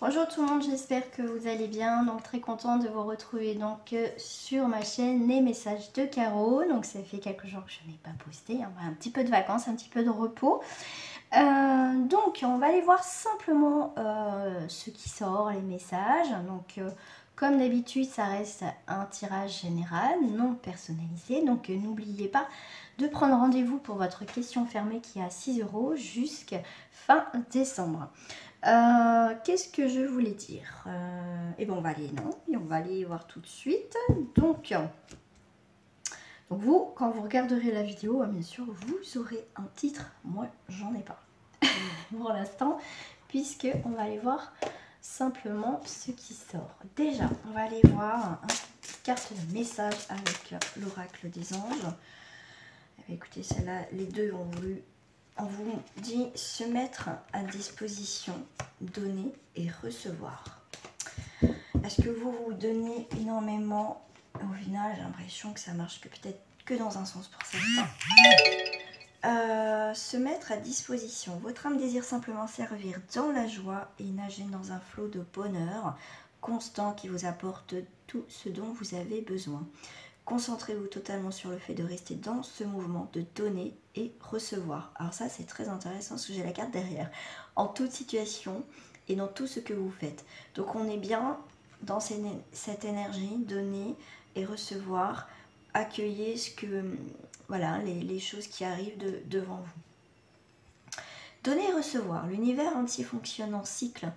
Bonjour tout le monde, j'espère que vous allez bien. Donc très contente de vous retrouver sur ma chaîne Les Messages de Caro. Donc ça fait quelques jours que je n'ai pas posté, hein. Un petit peu de vacances, un petit peu de repos. Donc on va aller voir simplement ce qui sort, les messages. Donc comme d'habitude, ça reste un tirage général, non personnalisé. Donc n'oubliez pas de prendre rendez-vous pour votre question fermée qui est à 6 € jusqu'à fin décembre. Qu'est-ce que je voulais dire? Et bon, on va aller et on va aller voir tout de suite. Donc vous, quand vous regarderez la vidéo, bien sûr, vous aurez un titre. Moi, j'en ai pas pour l'instant, puisque on va aller voir simplement ce qui sort. Déjà, on va aller voir une petite carte de message avec l'oracle des anges. Écoutez, celle-là, les deux on vous dit se mettre à disposition, donner et recevoir. Est-ce que vous vous donnez énormément? Au final, j'ai l'impression que ça marche peut-être que dans un sens pour certains. Se mettre à disposition. Votre âme désire simplement servir dans la joie et nager dans un flot de bonheur constant qui vous apporte tout ce dont vous avez besoin. Concentrez-vous totalement sur le fait de rester dans ce mouvement, de donner et recevoir. Alors ça, c'est très intéressant parce que j'ai la carte derrière. En toute situation et dans tout ce que vous faites. Donc on est bien dans cette énergie, donner et recevoir. Accueillez ce que, voilà, les choses qui arrivent devant vous. Donner et recevoir. L'univers entier fonctionne en cycle.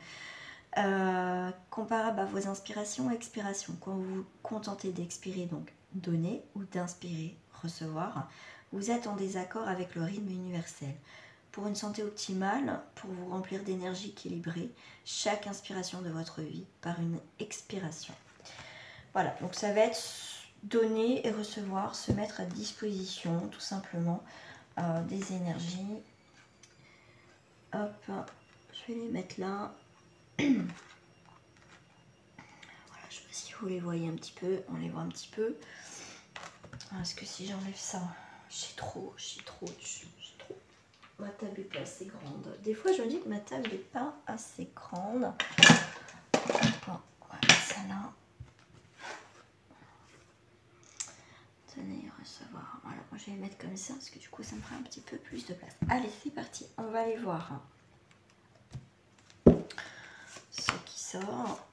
Comparable à vos inspirations et expirations. Quand vous vous contentez d'expirer, donc donner, ou d'inspirer, recevoir, vous êtes en désaccord avec le rythme universel. Pour une santé optimale, pour vous remplir d'énergie équilibrée, chaque inspiration de votre vie par une expiration. Voilà, donc ça va être donner et recevoir, se mettre à disposition tout simplement des énergies. Hop, je vais les mettre là. Voilà, je sais pas si vous les voyez un petit peu, on les voit un petit peu. Parce que si j'enlève ça, j'ai trop. Ma table n'est pas assez grande. Des fois, je me dis que ma table n'est pas assez grande. Bon, on va mettre ça là. Donner et recevoir. Voilà, moi je vais les mettre comme ça parce que du coup, ça me fera un petit peu plus de place. Allez, c'est parti. On va aller voir ce qui sort.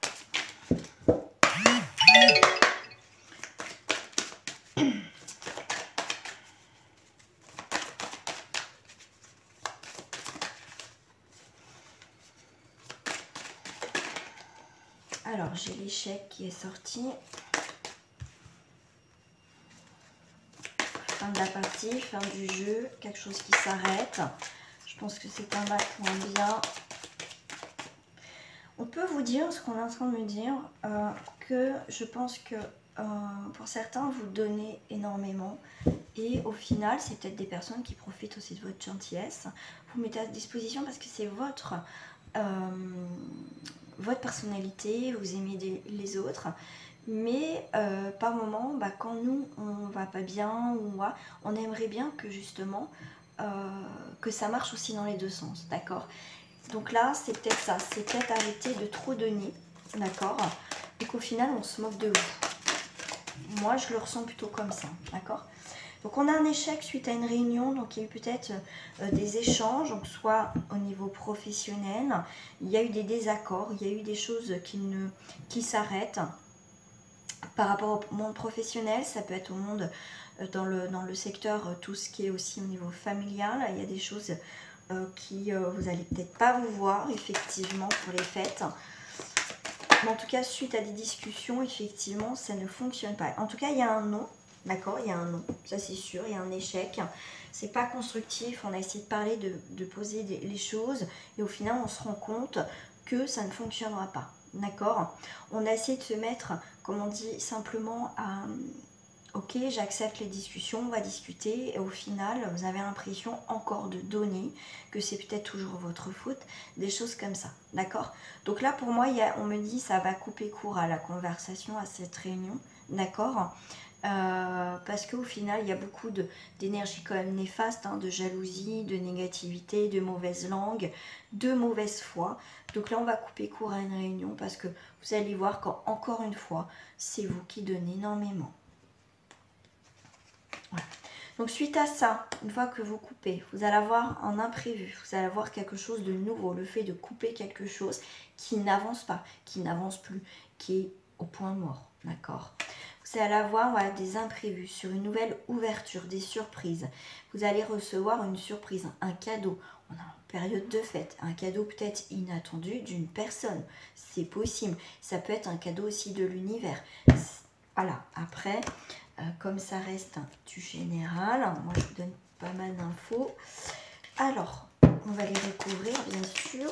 Alors, j'ai l'échec qui est sorti. Fin de la partie, fin du jeu, quelque chose qui s'arrête. Je pense que c'est un mal pour un bien. On peut vous dire, ce qu'on est en train de me dire, que je pense que pour certains, vous donnez énormément. Et au final, c'est peut-être des personnes qui profitent aussi de votre gentillesse. Vous mettez à disposition parce que c'est votre personnalité, vous aimez les autres. Mais par moment, quand nous, on va pas bien, on aimerait bien que justement, que ça marche aussi dans les deux sens, d'accord? Donc là, c'est peut-être ça, c'est peut-être arrêter de trop donner, d'accord? Et qu'au final, on se moque de vous. Moi, je le ressens plutôt comme ça, d'accord? Donc on a un échec suite à une réunion, donc il y a eu peut-être des échanges, donc soit au niveau professionnel, il y a eu des désaccords, il y a eu des choses qui s'arrêtent. Par rapport au monde professionnel, ça peut être au monde dans le secteur, tout ce qui est aussi au niveau familial, il y a des choses qui vous n'allez peut-être pas vous voir effectivement pour les fêtes. Mais en tout cas, suite à des discussions, effectivement, ça ne fonctionne pas. En tout cas, il y a un non. D'accord, il y a un non, ça c'est sûr, il y a un échec, c'est pas constructif, on a essayé de parler, de poser les choses et au final on se rend compte que ça ne fonctionnera pas, d'accord? On a essayé de se mettre, comme on dit, simplement à ok, j'accepte les discussions, on va discuter et au final vous avez l'impression encore de donner, que c'est peut-être toujours votre faute, des choses comme ça, d'accord? Donc là pour moi, on me dit ça va couper court à la conversation, à cette réunion, d'accord? Parce qu'au final, il y a beaucoup d'énergie quand même néfaste, hein, de jalousie, de négativité, de mauvaise langue, de mauvaise foi. Donc là, on va couper court à une réunion parce que vous allez voir qu'encore une fois, c'est vous qui donnez énormément. Voilà. Donc suite à ça, une fois que vous coupez, vous allez avoir un imprévu, vous allez avoir quelque chose de nouveau, le fait de couper quelque chose qui n'avance pas, qui n'avance plus, qui est au point mort, d'accord? Vous allez avoir voilà, des imprévus sur une nouvelle ouverture, des surprises. Vous allez recevoir une surprise, un cadeau. On est en période de fête, un cadeau peut-être inattendu d'une personne, c'est possible. Ça peut être un cadeau aussi de l'univers. Voilà, après... comme ça reste du général, moi je vous donne pas mal d'infos. Alors, on va les recouvrir bien sûr.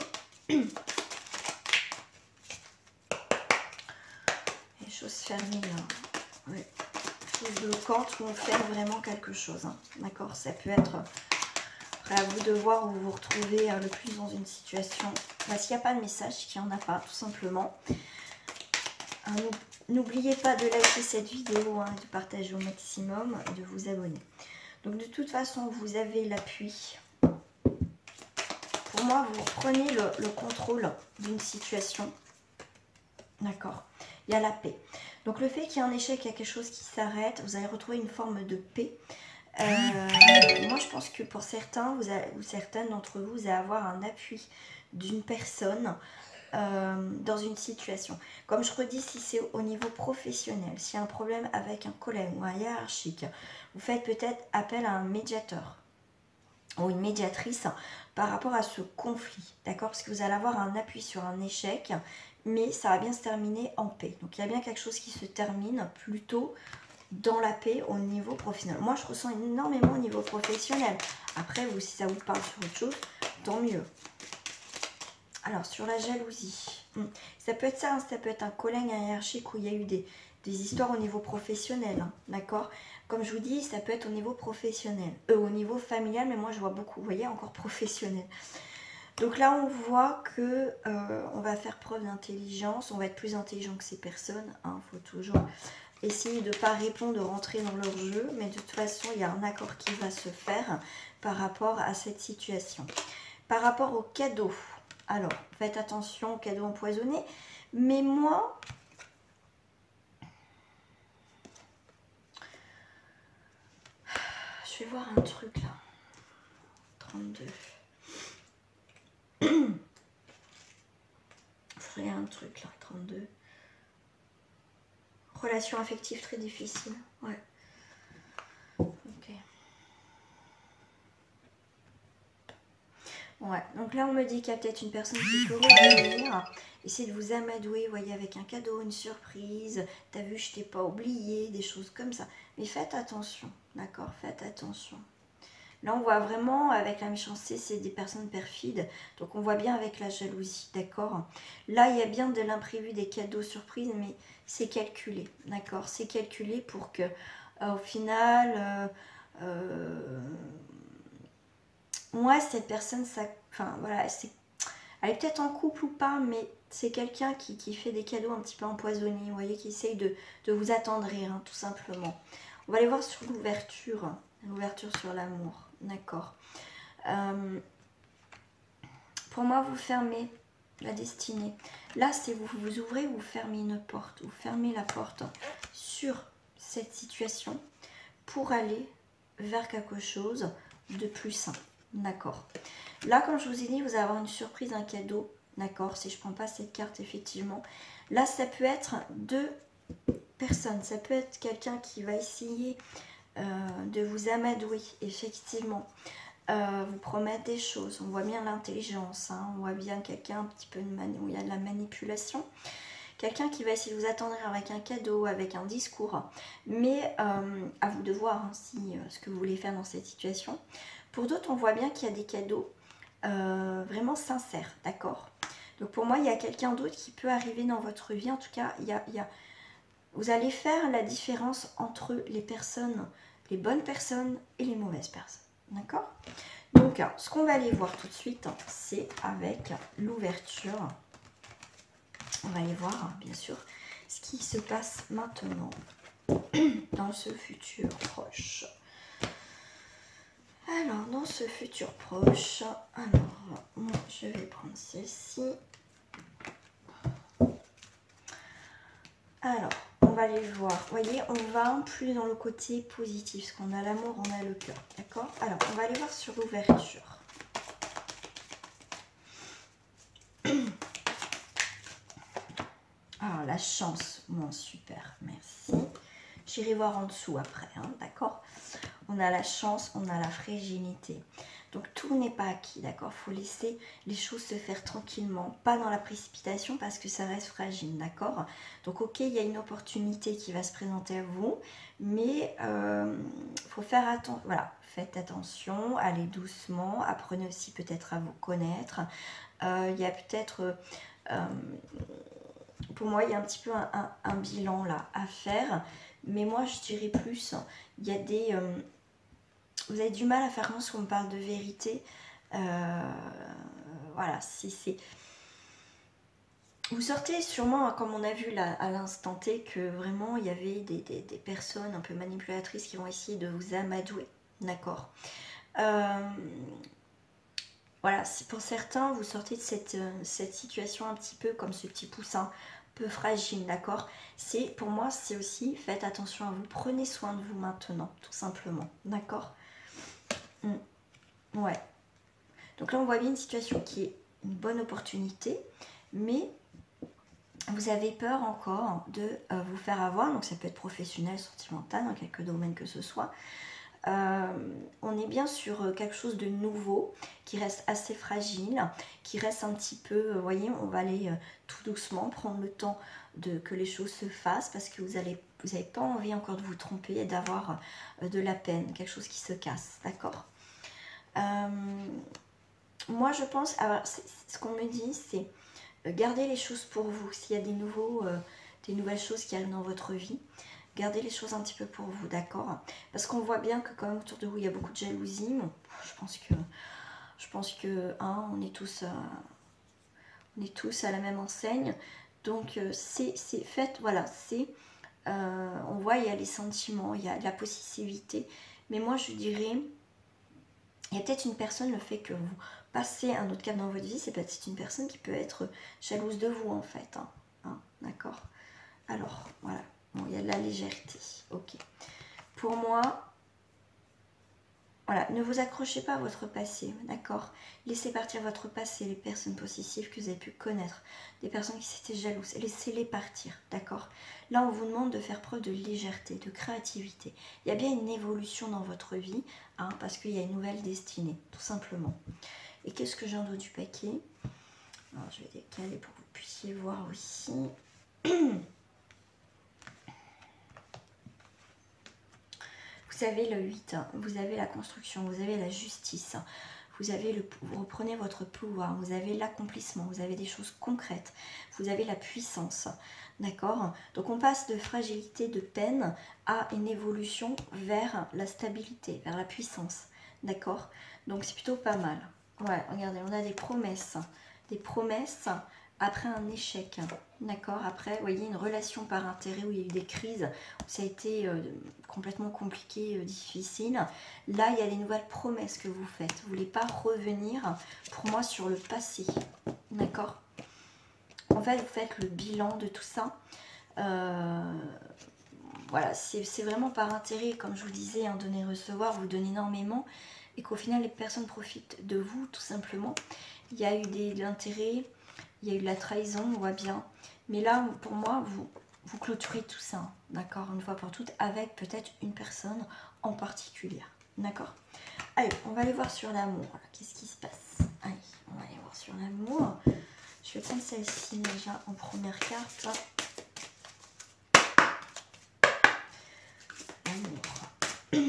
Les choses fermées là, ouais. Choses bloquantes où on ferme vraiment quelque chose. Hein. D'accord, ça peut être après à vous de voir où vous vous retrouvez le plus dans une situation. Bah, s'il n'y a pas de message, qu'il n'y en a pas, tout simplement. N'oubliez pas de liker cette vidéo, hein, de partager au maximum et de vous abonner. Donc de toute façon, vous avez l'appui. Pour moi, vous prenez le contrôle d'une situation. D'accord. Il y a la paix. Donc le fait qu'il y ait un échec, il y a quelque chose qui s'arrête, vous allez retrouver une forme de paix. Moi, je pense que pour certains ou certaines d'entre vous, vous allez avoir un appui d'une personne dans une situation. Comme je redis, si c'est au niveau professionnel, s'il y a un problème avec un collègue ou un hiérarchique, vous faites peut-être appel à un médiateur ou une médiatrice par rapport à ce conflit, d'accord? Parce que vous allez avoir un appui sur un échec, mais ça va bien se terminer en paix. Donc il y a bien quelque chose qui se termine plutôt dans la paix au niveau professionnel. Moi, je ressens énormément au niveau professionnel. Après, vous, si ça vous parle sur autre chose, tant mieux. Alors, sur la jalousie, ça peut être ça, hein, ça peut être un collègue, un hiérarchique où il y a eu des histoires au niveau professionnel, hein, d'accord? Comme je vous dis, ça peut être au niveau professionnel, au niveau familial, mais moi je vois beaucoup, vous voyez, encore professionnel. Donc là, on voit que on va faire preuve d'intelligence, on va être plus intelligent que ces personnes, hein, faut toujours essayer de ne pas répondre, de rentrer dans leur jeu, mais de toute façon, il y a un accord qui va se faire par rapport à cette situation. Par rapport au cadeau, alors, faites attention aux cadeaux empoisonnés. Mais moi, je vais voir un truc là. 32. Je ferai un truc là, 32. Relation affective très difficile. Ouais. Ok. Ouais, donc là on me dit qu'il y a peut-être une personne qui peut revenir, essayer de vous amadouer, vous voyez, avec un cadeau, une surprise, t'as vu, je t'ai pas oublié, des choses comme ça. Mais faites attention, d'accord, faites attention. Là on voit vraiment avec la méchanceté, c'est des personnes perfides, donc on voit bien avec la jalousie, d'accord. Là il y a bien de l'imprévu, des cadeaux surprises, mais c'est calculé, d'accord, c'est calculé pour que au final... moi, cette personne, ça, enfin voilà, elle est peut-être en couple ou pas, mais c'est quelqu'un qui fait des cadeaux un petit peu empoisonnés, vous voyez, qui essaye de vous attendrir, hein, tout simplement. On va aller voir sur l'ouverture sur l'amour, d'accord. Pour moi, vous fermez la destinée. Là, c'est vous ouvrez ou vous fermez une porte, vous fermez la porte sur cette situation pour aller vers quelque chose de plus sain. D'accord. Là, comme je vous ai dit, vous allez avoir une surprise, un cadeau. D'accord. Si je ne prends pas cette carte, effectivement. Là, ça peut être deux personnes. Ça peut être quelqu'un qui va essayer de vous amadouer, effectivement. Vous promettre des choses. On voit bien l'intelligence. Hein. On voit bien quelqu'un un petit peu où il y a de la manipulation. Quelqu'un qui va essayer de vous attendre avec un cadeau, avec un discours. Mais à vous de voir hein, ce que vous voulez faire dans cette situation. Pour d'autres, on voit bien qu'il y a des cadeaux vraiment sincères, d'accord? Donc pour moi, il y a quelqu'un d'autre qui peut arriver dans votre vie. En tout cas, vous allez faire la différence entre les personnes, les bonnes personnes et les mauvaises personnes, d'accord? Donc, ce qu'on va aller voir tout de suite, c'est avec l'ouverture. On va aller voir, bien sûr, ce qui se passe maintenant. dans ce futur proche. Alors, dans ce futur proche, alors, moi, je vais prendre celle-ci. Alors, on va les voir. Vous voyez, on va plus dans le côté positif, parce qu'on a l'amour, on a le cœur, d'accord? Alors, on va aller voir sur l'ouverture. Alors, la chance, bon, super, merci. J'irai voir en dessous après, hein, d'accord? On a la chance, on a la fragilité. Donc, tout n'est pas acquis, d'accord? Il faut laisser les choses se faire tranquillement, pas dans la précipitation parce que ça reste fragile, d'accord? Donc, ok, il y a une opportunité qui va se présenter à vous, mais faut faire attention, voilà, faites attention, allez doucement, apprenez aussi peut-être à vous connaître. Il y a peut-être... pour moi, il y a un petit peu un bilan là à faire, mais moi je dirais plus, il y a des... vous avez du mal à faire quand on parle de vérité. Voilà, c'est... Vous sortez sûrement, comme on a vu là à l'instant T, que vraiment il y avait des personnes un peu manipulatrices qui vont essayer de vous amadouer, d'accord? Voilà, pour certains, vous sortez de cette situation un petit peu comme ce petit poussin, peu fragile, d'accord? Pour moi, c'est aussi, faites attention à vous, prenez soin de vous maintenant, tout simplement, d'accord? Ouais. Donc là, on voit bien une situation qui est une bonne opportunité, mais vous avez peur encore de vous faire avoir, donc ça peut être professionnel, sentimental, dans quelques domaines que ce soit. On est bien sur quelque chose de nouveau, qui reste assez fragile, qui reste un petit peu, vous voyez, on va aller tout doucement, prendre le temps que les choses se fassent, parce que vous n'avez pas envie encore de vous tromper et d'avoir de la peine, quelque chose qui se casse, d'accord? Moi je pense, alors ce qu'on me dit, c'est gardez les choses pour vous. S'il y a des nouvelles choses qui arrivent dans votre vie, gardez les choses un petit peu pour vous, d'accord? Parce qu'on voit bien que quand même autour de vous, il y a beaucoup de jalousie. Bon, je pense que hein, on est tous à la même enseigne. Donc c'est fait, voilà, on voit il y a les sentiments, il y a la possessivité. Mais moi je dirais, il y a peut-être une personne, le fait que vous passez un autre cap dans votre vie, c'est peut-être une personne qui peut être jalouse de vous en fait. D'accord? Alors, voilà. Bon, il y a de la légèreté. Ok. Pour moi, voilà, ne vous accrochez pas à votre passé, d'accord? Laissez partir votre passé, les personnes possessives que vous avez pu connaître, des personnes qui s'étaient jalouses, laissez-les partir, d'accord? Là, on vous demande de faire preuve de légèreté, de créativité. Il y a bien une évolution dans votre vie, hein, parce qu'il y a une nouvelle destinée, tout simplement. Et qu'est-ce que j'ai en dos du paquet? Alors, je vais décaler pour que vous puissiez voir aussi. Vous avez le 8, vous avez la construction, vous avez la justice, vous reprenez votre pouvoir, vous avez l'accomplissement, vous avez des choses concrètes, vous avez la puissance, d'accord? Donc on passe de fragilité, de peine à une évolution vers la stabilité, vers la puissance, d'accord? Donc c'est plutôt pas mal. Ouais, regardez, on a des promesses après un échec, d'accord? Après, vous voyez, une relation par intérêt où il y a eu des crises, où ça a été complètement compliqué, difficile. Là, il y a des nouvelles promesses que vous faites. Vous ne voulez pas revenir, pour moi, sur le passé, d'accord? En fait, vous faites le bilan de tout ça. Voilà, c'est vraiment par intérêt, comme je vous disais, hein, donner-recevoir, vous donnez énormément, et qu'au final, les personnes profitent de vous, tout simplement. Il y a eu de l'intérêt, il y a eu de la trahison, on voit bien. Mais là, pour moi, vous clôturez tout ça, d'accord, une fois pour toutes, avec peut-être une personne en particulier, d'accord? Allez, on va aller voir sur l'amour. Qu'est-ce qui se passe? Allez, on va aller voir sur l'amour. Je vais prendre celle-ci déjà en première carte. L'amour.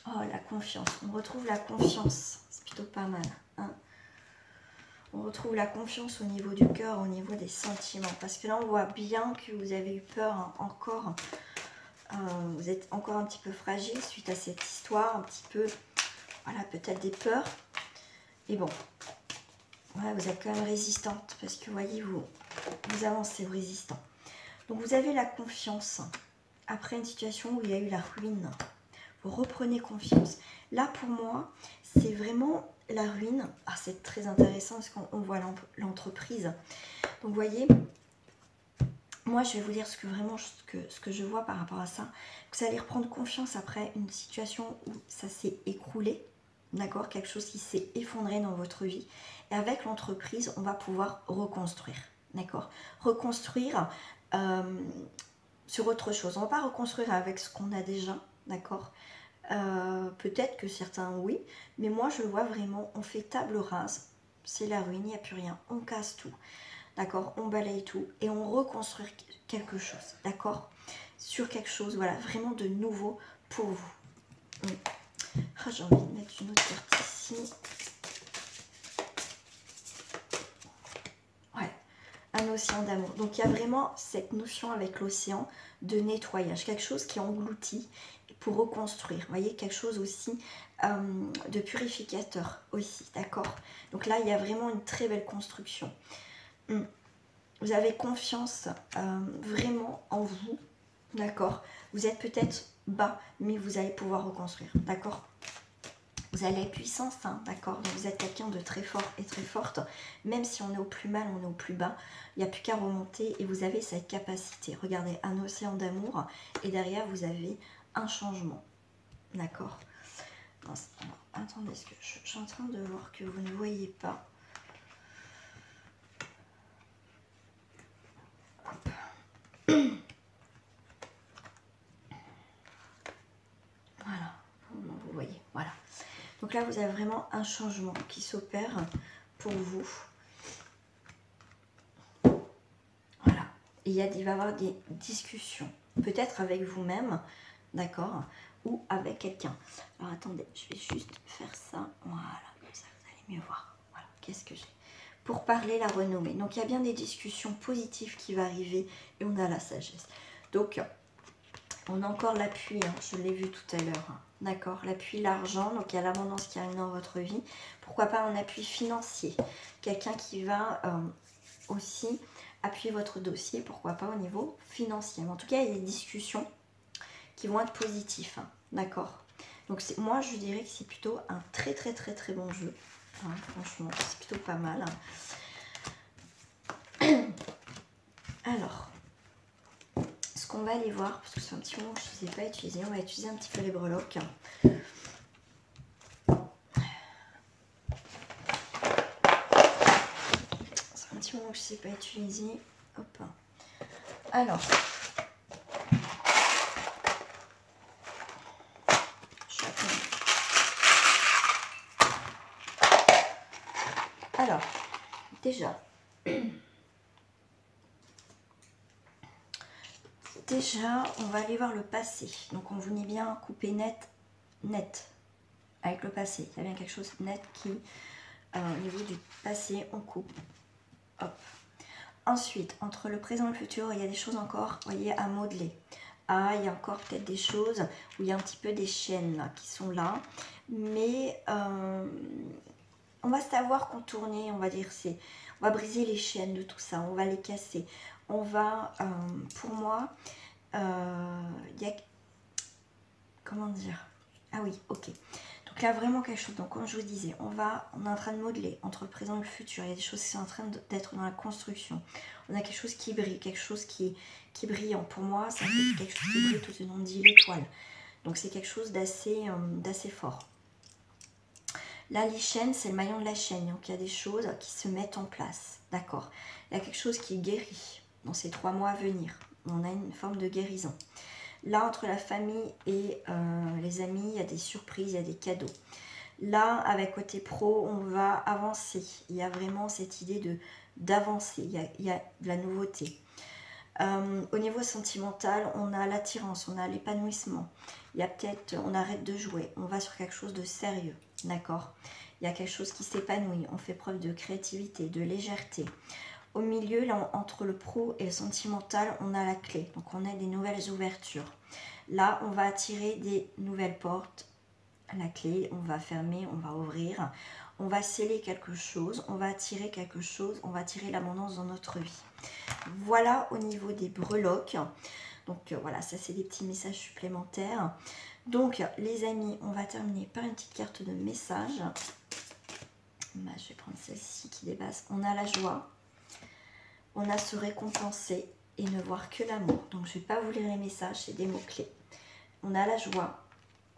Oh, la confiance. On retrouve la confiance. C'est plutôt pas mal, hein? On retrouve la confiance au niveau du cœur, au niveau des sentiments. Parce que là, on voit bien que vous avez eu peur, hein, encore. Vous êtes encore un petit peu fragile suite à cette histoire. Un petit peu, voilà, peut-être des peurs. Et bon, ouais, vous êtes quand même résistante. Parce que, voyez, vous avancez, vous résistant. Donc, vous avez la confiance. après une situation où il y a eu la ruine. Vous reprenez confiance. Là, pour moi, c'est vraiment la ruine. Ah, c'est très intéressant parce qu'on voit l'entreprise. Donc, vous voyez, moi, je vais vous dire ce que je vois par rapport à ça. Vous allez reprendre confiance après une situation où ça s'est écroulé. D'accord, quelque chose qui s'est effondré dans votre vie. Et avec l'entreprise, on va pouvoir reconstruire. D'accord, reconstruire sur autre chose. On ne va pas reconstruire avec ce qu'on a déjà. D'accord, peut-être que certains oui. Mais moi, je vois vraiment, on fait table rase. C'est la ruine, il n'y a plus rien. On casse tout. D'accord, on balaye tout. Et on reconstruit quelque chose. D'accord, sur quelque chose, voilà, vraiment de nouveau pour vous. Ah, j'ai envie de mettre une autre carte ici. Ouais, un océan d'amour. Donc, il y a vraiment cette notion avec l'océan de nettoyage. Quelque chose qui engloutit pour reconstruire. Vous voyez, quelque chose aussi de purificateur aussi, d'accord. Donc là, il y a vraiment une très belle construction. Vous avez confiance vraiment en vous, d'accord. Vous êtes peut-être bas, mais vous allez pouvoir reconstruire, d'accord. Vous avez la puissance, hein, d'accord. Donc vous êtes quelqu'un de très fort et très forte. Même si on est au plus mal, on est au plus bas. Il n'y a plus qu'à remonter et vous avez cette capacité. Regardez, un océan d'amour et derrière vous avez un changement, d'accord. Attendez, parce que je suis en train de voir que vous ne voyez pas. Voilà, vous voyez, voilà. Donc là, vous avez vraiment un changement qui s'opère pour vous. Voilà. Et il va y avoir des discussions, peut-être avec vous-même, d'accord, ou avec quelqu'un. Alors attendez, je vais juste faire ça. Voilà, comme ça vous allez mieux voir. Voilà, qu'est-ce que j'ai pour parler la renommée. Donc il y a bien des discussions positives qui vont arriver et on a la sagesse. Donc on a encore l'appui, hein, je l'ai vu tout à l'heure, hein, d'accord, l'appui, l'argent, donc il y a l'abondance qui arrive dans votre vie. Pourquoi pas un appui financier, quelqu'un qui va aussi appuyer votre dossier, pourquoi pas au niveau financier. Mais en tout cas, il y a des discussions qui vont être positives, hein, d'accord. Donc moi, je dirais que c'est plutôt un très très très très bon jeu, hein, franchement, c'est plutôt pas mal. Alors, ce qu'on va aller voir, parce que c'est un petit moment que je ne les ai pas utilisés, on va utiliser un petit peu les breloques. C'est un petit moment que je ne sais pas utiliser. Hop. Alors, déjà, on va aller voir le passé. Donc, on voulait bien couper net avec le passé. Il y a bien quelque chose de net qui, au niveau du passé, on coupe. Hop. Ensuite, entre le présent et le futur, il y a des choses encore, vous voyez, à modeler. Ah, il y a encore peut-être des choses où il y a un petit peu des chaînes là, qui sont là. Mais on va savoir contourner, on va dire, on va briser les chaînes de tout ça, on va les casser. On va, pour moi, il y a... Comment dire? Ah oui, ok. Donc là, vraiment quelque chose. Donc, comme je vous disais, on est en train de modeler entre le présent et le futur. Il y a des choses qui sont en train d'être dans la construction. On a quelque chose qui brille, quelque chose qui est brillant. Pour moi, c'est quelque chose qui brille tout au long de l'étoile. Donc, c'est quelque chose d'assez fort. Là, les chaînes, c'est le maillon de la chaîne. Donc, il y a des choses qui se mettent en place. D'accord. Il y a quelque chose qui guérit dans ces 3 mois à venir. On a une forme de guérison. Là, entre la famille et les amis, il y a des surprises, il y a des cadeaux. Là, avec côté pro, on va avancer. Il y a vraiment cette idée d'avancer. Il y a de la nouveauté. Au niveau sentimental, on a l'attirance, on a l'épanouissement. Il y a peut-être, on arrête de jouer. On va sur quelque chose de sérieux. D'accord? Il y a quelque chose qui s'épanouit. On fait preuve de créativité, de légèreté. Au milieu, là, entre le pro et le sentimental, on a la clé. Donc, on a des nouvelles ouvertures. Là, on va attirer des nouvelles portes. La clé, on va fermer, on va ouvrir. On va sceller quelque chose, on va attirer quelque chose, on va attirer l'abondance dans notre vie. Voilà au niveau des breloques. Donc voilà, ça c'est des petits messages supplémentaires. Donc les amis, on va terminer par une petite carte de message. Bah, je vais prendre celle-ci qui dépasse. On a la joie, on a se récompenser et ne voir que l'amour. Donc je ne vais pas vous lire les messages, c'est des mots-clés. On a la joie,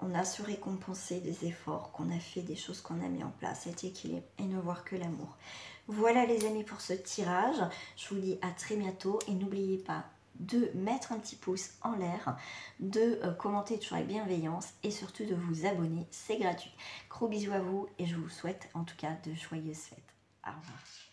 on a se récompenser des efforts qu'on a fait, des choses qu'on a mis en place, cet équilibre et ne voir que l'amour. Voilà les amis pour ce tirage. Je vous dis à très bientôt et n'oubliez pas de mettre un petit pouce en l'air, de commenter toujours avec bienveillance et surtout de vous abonner, c'est gratuit. Gros bisous à vous et je vous souhaite en tout cas de joyeuses fêtes. Au revoir.